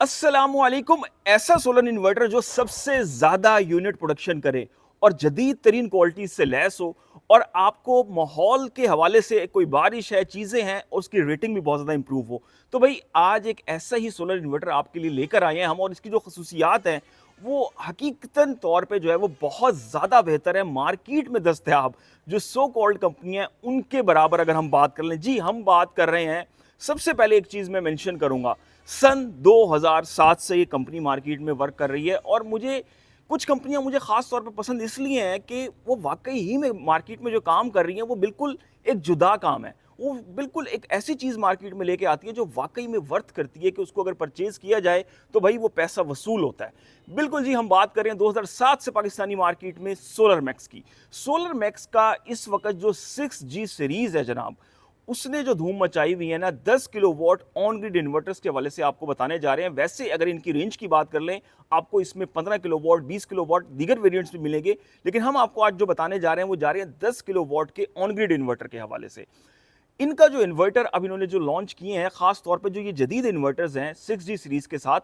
अस्सलामुअलैकुम। ऐसा solar inverter जो सबसे ज्यादा यूनिट प्रोडक्शन करे और जदीद तरीन क्वालिटी से लैस हो और आपको माहौल के हवाले से कोई बारिश है, चीजें हैं और उसकी रेटिंग भी बहुत ज्यादा इंप्रूव हो। तो भाई आज एक ऐसा ही सोलर इन्वर्टर आपके लिए लेकर आए हैं हम, और इसकी जो खसूसियात हैं वो हकीकतन तौर पे जो है वो बहुत ज्यादा बेहतर है। मार्केट में दस्तयाब जो सो कॉल्ड कंपनी है उनके बराबर अगर हम बात कर लें, जी हम बात कर रहे हैं। सबसे पहले एक चीज मैं मेंशन करूंगा, सन 2007 से ये कंपनी मार्केट में वर्क कर रही है, और मुझे कुछ कंपनियां मुझे खास तौर पे पसंद इसलिए हैं कि वो वाकई ही में मार्केट में जो काम कर रही हैं वो बिल्कुल एक जुदा काम है। वो बिल्कुल एक ऐसी चीज मार्केट में लेके आती है जो वाकई में वर्थ करती है कि उसको अगर परचेज किया जाए तो भाई वो पैसा वसूल होता है। बिल्कुल जी, हम बात करें 2007 से पाकिस्तानी मार्केट में सोलर मैक्स की। सोलर मैक्स का इस वक्त जो 6G सीरीज है जनाब, उसने जो धूम मचाई हुई है ना, 10 किलोवाट ऑन ग्रिड इन्वर्टर्स के हवाले से आपको बताने जा रहे हैं। वैसे अगर इनकी रेंज की बात कर लें, आपको इसमें 15 किलोवाट, 20 किलोवाट दीगर वेरिएंट्स भी मिलेंगे, लेकिन हम आपको आज जो बताने जा रहे हैं वो जा रहे हैं 10 किलोवाट के ऑन ग्रिड इन्वर्टर के हवाले से। इनका जो इन्वर्टर अब इन्होंने जो लॉन्च किए हैं, खास तौर पर जो ये जदीद इन्वर्टर्स हैं 6G सीरीज के साथ,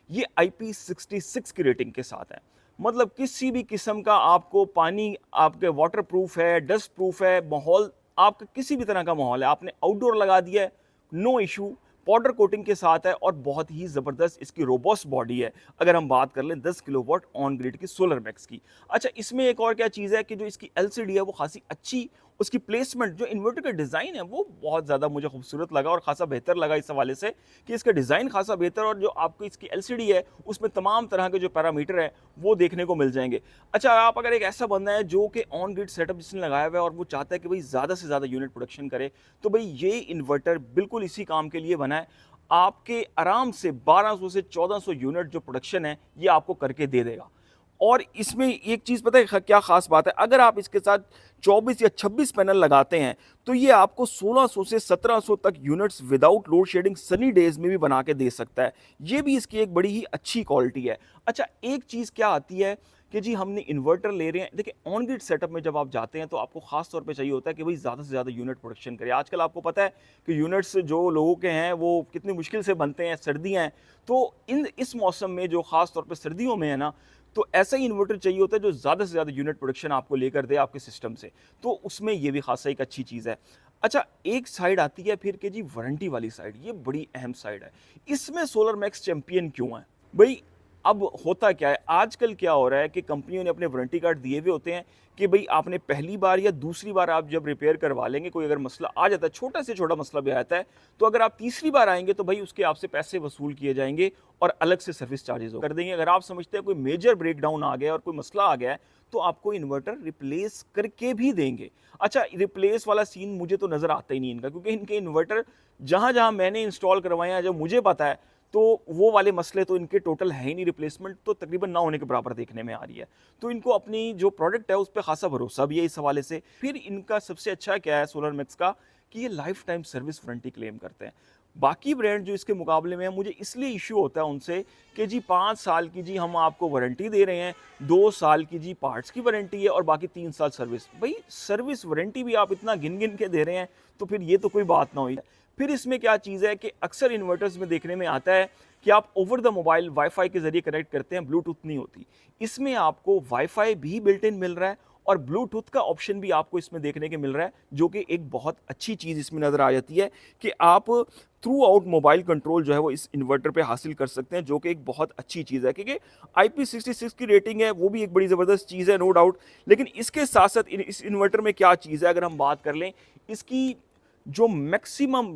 ये IP66 की रेटिंग के साथ है। मतलब किसी भी किस्म का आपको पानी, आपके वाटर प्रूफ है, डस्ट प्रूफ है, माहौल आपका किसी भी तरह का माहौल है, आपने आउटडोर लगा दिया है, नो इशू। पाउडर कोटिंग के साथ है और बहुत ही ज़बरदस्त इसकी रोबोस्ट बॉडी है। अगर हम बात कर लें 10 किलोवाट ऑन ग्रिड की सोलर मैक्स की। अच्छा, इसमें एक और क्या चीज़ है कि जो इसकी एलसीडी है वो खासी अच्छी, उसकी प्लेसमेंट, जो इन्वर्टर का डिज़ाइन है वो बहुत ज़्यादा मुझे खूबसूरत लगा और खासा बेहतर लगा इस हवाले से कि इसका डिज़ाइन खासा बेहतर, और जो आपको इसकी एलसीडी है उसमें तमाम तरह के जो पैरामीटर है वो देखने को मिल जाएंगे। अच्छा, आप अगर एक ऐसा बंदा है जो कि ऑन ग्रिड सेटअप जिसने लगाया हुआ है और वो चाहता है कि भाई ज़्यादा से ज़्यादा यूनिट प्रोडक्शन करे, तो भाई ये इन्वर्टर बिल्कुल इसी काम के लिए बना है। आपके आराम से 1200 से 1400 यूनिट जो प्रोडक्शन है ये आपको करके दे देगा। और इसमें एक चीज़ पता है क्या ख़ास बात है, अगर आप इसके साथ 24 या 26 पैनल लगाते हैं तो ये आपको 1600 से 1700 तक units without load shedding Sunny days में भी बना के दे सकता है। ये भी इसकी एक बड़ी ही अच्छी क्वालिटी है। अच्छा, एक चीज़ क्या आती है कि जी हमने इन्वर्टर ले रहे हैं, देखिए ऑन ग्रिड सेटअप में जब आप जाते हैं तो आपको खास तौर पे चाहिए होता है कि भाई ज़्यादा से ज़्यादा यूनिट प्रोडक्शन करें। आजकल आपको पता है कि यूनिट्स जो लोगों के हैं वो कितनी मुश्किल से बनते हैं, सर्दियाँ हैं, तो इस मौसम में जो खास तौर पे सर्दियों में है ना, तो ऐसा ही इन्वर्टर चाहिए होता है जो ज़्यादा से ज़्यादा यूनिट प्रोडक्शन आपको लेकर दे आपके सिस्टम से। तो उसमें ये भी खासा एक अच्छी चीज़ है। अच्छा, एक साइड आती है फिर कि जी वारंटी वाली साइड, ये बड़ी अहम साइड है। इसमें सोलर मैक्स चैंपियन क्यों है भाई? अब होता क्या है, आजकल क्या हो रहा है कि कंपनियों ने अपने वारंटी कार्ड दिए हुए होते हैं कि भाई आपने पहली बार या दूसरी बार आप जब रिपेयर करवा लेंगे, कोई अगर मसला आ जाता है, छोटा से छोटा मसला भी आता है, तो अगर आप तीसरी बार आएंगे तो भाई उसके आपसे पैसे वसूल किए जाएंगे और अलग से सर्विस चार्जेस कर देंगे। अगर आप समझते हैं कोई मेजर ब्रेकडाउन आ गया और कोई मसला आ गया है तो आपको इन्वर्टर रिप्लेस करके भी देंगे। अच्छा, रिप्लेस वाला सीन मुझे तो नज़र आता ही नहीं इनका, क्योंकि इनके इन्वर्टर जहाँ जहाँ मैंने इंस्टॉल करवाए हैं, जो मुझे पता है, तो वो वाले मसले तो इनके टोटल है ही नहीं। रिप्लेसमेंट तो तकरीबन ना होने के बराबर देखने में आ रही है। तो इनको अपनी जो प्रोडक्ट है उस पर खासा भरोसा भी है इस हवाले से। फिर इनका सबसे अच्छा क्या है सोलर मैक्स का कि ये life time service warranty claim करते हैं। बाकी ब्रांड जो इसके मुकाबले में है, मुझे इसलिए इशू होता है उनसे कि जी 5 साल की जी हम आपको वारंटी दे रहे हैं, 2 साल की जी पार्ट्स की वारंटी है और बाकी 3 साल सर्विस। भाई सर्विस वारंटी भी आप इतना गिन गिन के दे रहे हैं तो फिर ये तो कोई बात ना हुई। फिर इसमें क्या चीज़ है कि अक्सर इन्वर्टर्स में देखने में आता है कि आप ओवर द मोबाइल वाईफाई के जरिए कनेक्ट करते हैं, ब्लूटूथ नहीं होती। इसमें आपको वाईफाई भी बिल्ट इन मिल रहा है और ब्लूटूथ का ऑप्शन भी आपको इसमें देखने के मिल रहा है, जो कि एक बहुत अच्छी चीज़ इसमें नज़र आ जाती है कि आप थ्रू आउट मोबाइल कंट्रोल जो है वो इस इन्वर्टर पे हासिल कर सकते हैं, जो कि एक बहुत अच्छी चीज़ है। क्योंकि IP66 की रेटिंग है वो भी एक बड़ी ज़बरदस्त चीज़ है, नो डाउट। लेकिन इसके साथ साथ इस इन्वर्टर में क्या चीज़ है, अगर हम बात कर लें इसकी जो मैक्सिमम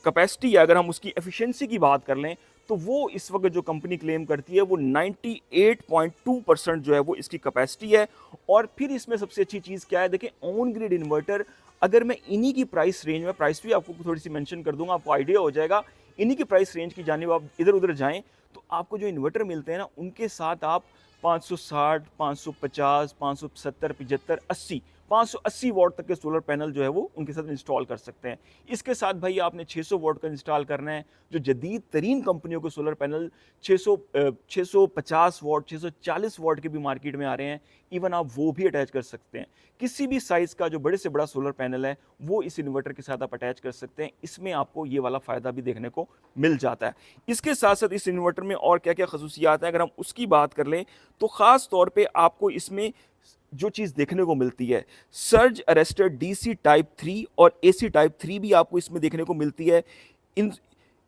कैपेसिटी है, अगर हम उसकी एफिशिएंसी की बात कर लें, तो वो इस वक्त जो कंपनी क्लेम करती है वो 98.2% जो है वो इसकी कैपेसिटी है। और फिर इसमें सबसे अच्छी चीज़ क्या है, देखिए ऑन ग्रिड इन्वर्टर, अगर मैं इन्हीं की प्राइस रेंज में, प्राइस भी आपको थोड़ी सी मेंशन कर दूंगा, आपको आइडिया हो जाएगा। इन्हीं की प्राइस रेंज की जानिब आप इधर उधर जाएं तो आपको जो इन्वर्टर मिलते हैं ना, उनके साथ आप 560, 550, 570, 75, 80 580 वॉट तक के सोलर पैनल जो है वो उनके साथ इंस्टॉल कर सकते हैं। इसके साथ भाई आपने 600 वॉट का इंस्टॉल करना है, जो जदीद तरीन कंपनियों के सोलर पैनल 650 वॉट, 640 वॉट के भी मार्केट में आ रहे हैं, इवन आप वो भी अटैच कर सकते हैं। किसी भी साइज़ का जो बड़े से बड़ा सोलर पैनल है, वो इस इन्वर्टर के साथ आप अटैच कर सकते हैं। इसमें आपको ये वाला फ़ायदा भी देखने को मिल जाता है। इसके साथ-साथ इस इन्वर्टर में और क्या-क्या ख़ुसूसियात हैं, अगर हम उसकी बात कर लें, तो ख़ास तौर पे आपको इसमें जो चीज़ देखने को मिलती है, सर्ज अरेस्टर डीसी टाइप 3 और एसी टाइप 3 भी आपको इसमें देखने को मिलती है। In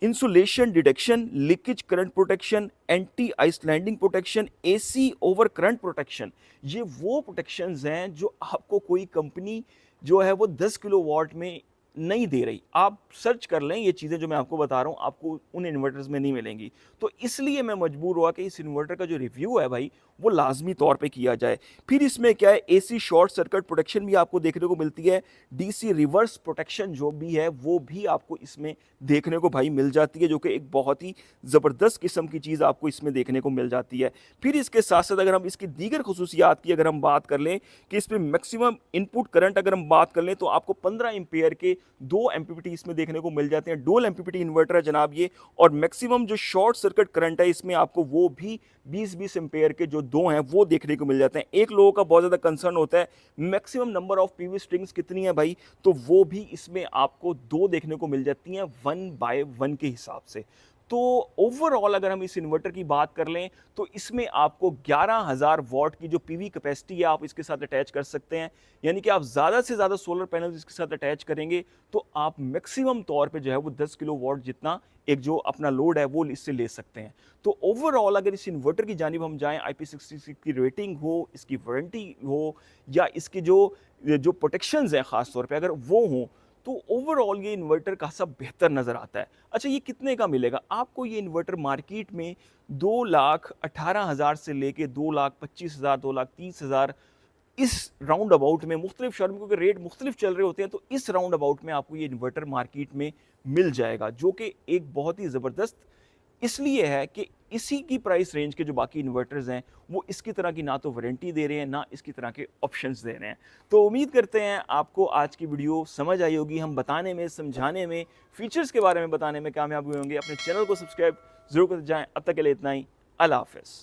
insulation detection, leakage current protection, anti islanding protection, AC over current protection, ये वो प्रोटेक्शंस हैं जो आपको कोई कंपनी जो है वो 10 किलोवाट में नहीं दे रही। आप सर्च कर लें, ये चीज़ें जो मैं आपको बता रहा हूँ आपको उन इन्वर्टर्स में नहीं मिलेंगी। तो इसलिए मैं मजबूर हुआ कि इस इन्वर्टर का जो रिव्यू है भाई, वो लाजमी तौर पे किया जाए। फिर इसमें क्या है, एसी शॉर्ट सर्किट प्रोटेक्शन भी आपको देखने को मिलती है, डीसी रिवर्स प्रोटेक्शन जो भी है वो भी आपको इसमें देखने को भाई मिल जाती है, जो कि एक बहुत ही ज़बरदस्त किस्म की चीज़ आपको इसमें देखने को मिल जाती है। फिर इसके साथ साथ अगर हम इसकी दीगर खसूसियात की अगर हम बात कर लें कि इसमें मैक्सिमम इनपुट करंट अगर हम बात कर लें, तो आपको 15 एम्पेयर के 2 एमपीपीटी इसमें देखने को मिल जाते हैं। डुअल एमपीपीटी इन्वर्टर है जनाब ये, और मैक्सिमम जो शॉर्ट सर्किट करंट है इसमें आपको वो भी 20-20 एम्पेयर के जो 2 हैं वो देखने को मिल जाते हैं। एक लोगों का बहुत ज़्यादा कंसर्न होता है maximum number of PV strings कितनी है भाई, तो वो भी इसमें आपको 2 देखने को मिल जाती हैं 1/1 के हिसाब से। तो ओवरऑल अगर हम इस इन्वर्टर की बात कर लें, तो इसमें आपको 11,000 वॉट की जो पीवी कैपेसिटी है आप इसके साथ अटैच कर सकते हैं। यानी कि आप ज़्यादा से ज़्यादा सोलर पैनल्स इसके साथ अटैच करेंगे तो आप मैक्सिमम तौर पे जो है वो 10 किलो वॉट जितना एक जो अपना लोड है वो इससे ले सकते हैं। तो ओवरऑल अगर इस इन्वर्टर की जानिब हम जाएँ, IP66 की रेटिंग हो, इसकी वारंटी हो, या इसके जो प्रोटेक्शंस हैं ख़ास तौर पे अगर वो हों, तो ओवरऑल ये इन्वर्टर खासा बेहतर नज़र आता है। अच्छा, ये कितने का मिलेगा? आपको ये इन्वर्टर मार्केट में 2,18,000 से लेके 2,25,000, 2,30,000 इस राउंड अबाउट में, मुख्तलिफ शोरूम के रेट मुख्तलिफ चल रहे होते हैं, तो इस राउंड अबाउट में आपको ये इन्वर्टर मार्केट में मिल जाएगा, जो कि एक बहुत ही ज़बरदस्त इसलिए है कि इसी की प्राइस रेंज के जो बाकी इन्वर्टर्स हैं, वो इसकी तरह की ना तो वारंटी दे रहे हैं, ना इसकी तरह के ऑप्शंस दे रहे हैं। तो उम्मीद करते हैं आपको आज की वीडियो समझ आई होगी। हम बताने में, समझाने में, फीचर्स के बारे में बताने में कामयाब हुए होंगे। अपने चैनल को सब्सक्राइब ज़रूर करते जाएँ। अब तक के लिए इतना ही। अल्लाह हाफ़िज़।